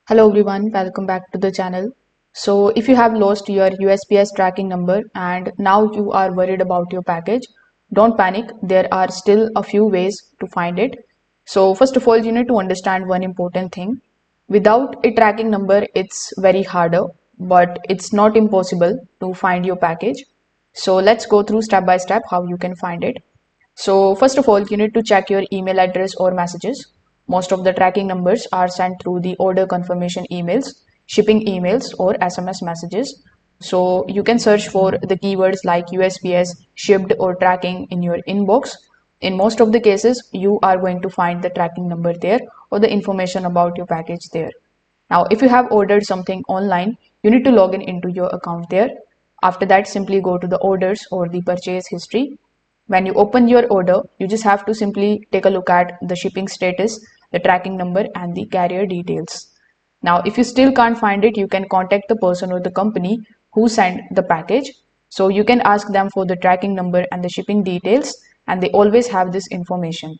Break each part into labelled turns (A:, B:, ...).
A: Hello everyone, welcome back to the channel. So if you have lost your USPS tracking number and now you are worried about your package, don't panic. There are still a few ways to find it. So first of all, you need to understand one important thing. Without a tracking number, it's very harder, but it's not impossible to find your package. So let's go through step by step how you can find it. So first of all, you need to check your email address or messages. Most of the tracking numbers are sent through the order confirmation emails, shipping emails, or SMS messages. So you can search for the keywords like USPS, shipped, or tracking in your inbox. In most of the cases, you are going to find the tracking number there or the information about your package there. Now, if you have ordered something online, you need to log in into your account there. After that, simply go to the orders or the purchase history. When you open your order, you just have to simply take a look at the shipping status, the tracking number, and the carrier details. Now, if you still can't find it, you can contact the person or the company who sent the package. So you can ask them for the tracking number and the shipping details, and they always have this information.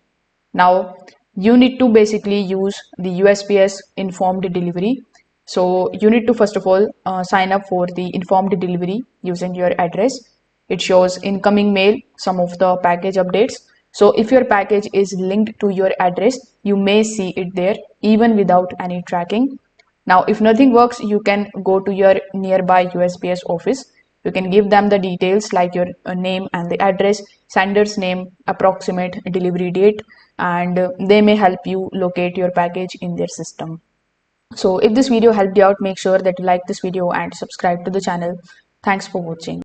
A: Now, you need to basically use the USPS informed delivery. So you need to first of all sign up for the informed delivery using your address. It shows incoming mail, some of the package updates. So if your package is linked to your address, you may see it there even without any tracking. Now, if nothing works, you can go to your nearby USPS office. You can give them the details like your name and the address, sender's name, approximate delivery date, and they may help you locate your package in their system. So if this video helped you out, make sure that you like this video and subscribe to the channel. Thanks for watching.